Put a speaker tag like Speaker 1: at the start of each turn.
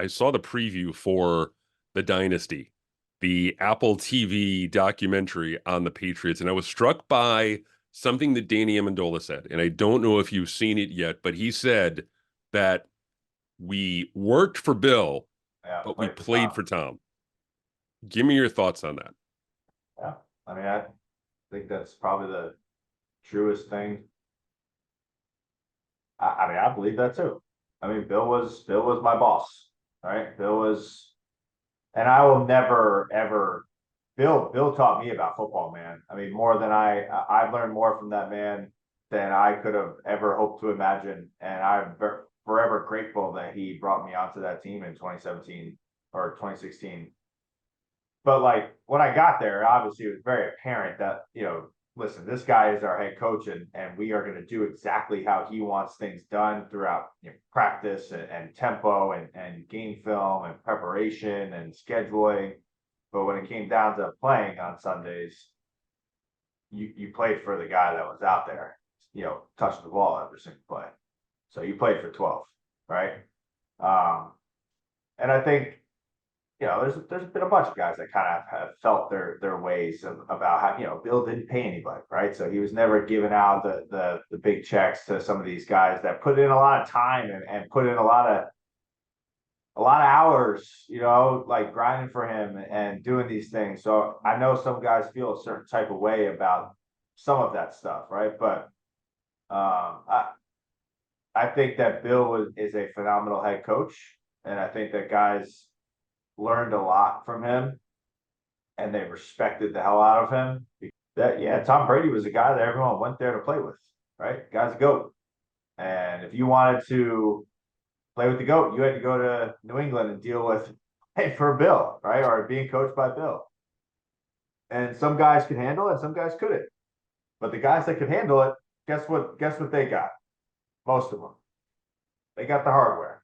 Speaker 1: I saw the preview for The Dynasty, the Apple TV documentary on the Patriots, and I was struck by something that Danny Amendola said. And I don't know if you've seen it yet, but he said that we worked for Bill,
Speaker 2: Yeah,
Speaker 1: but we
Speaker 2: played for
Speaker 1: played
Speaker 2: Tom.
Speaker 1: for Tom. Give me your thoughts on that.
Speaker 2: Yeah, I mean, I think that's probably the truest thing. I mean, I believe that too. I mean, Bill was my boss, right? Bill was, and I will never ever. Bill taught me about football, man. I mean, more than I've learned more from that man than I could have ever hoped to imagine, and I'm forever grateful that he brought me onto that team in 2017 or 2016. But like when I got there, obviously it was very apparent that, listen, this guy is our head coach, and we are going to do exactly how he wants things done throughout practice and tempo and game film and preparation and scheduling. But when it came down to playing on Sundays, you played for the guy that was out there, touching the ball every single play. So you played for 12, right? Um, and I think there's been a bunch of guys that kind of have felt their ways about how Bill didn't pay anybody, right? So he was never giving out the big checks to some of these guys that put in a lot of time and put in a lot of hours, like grinding for him and doing these things. So I know some guys feel a certain type of way about some of that stuff, right? But I think that is a phenomenal head coach, and I think that guys learned a lot from him and they respected the hell out of him. That yeah, Tom Brady was a guy that everyone went there to play with, right? Guy's a GOAT. And if you wanted to play with the GOAT, you had to go to New England and deal with hey for Bill, right? Or being coached by Bill. And some guys could handle it, and some guys couldn't. But the guys that could handle it, guess what? Guess what they got? Most of them. They got the hardware.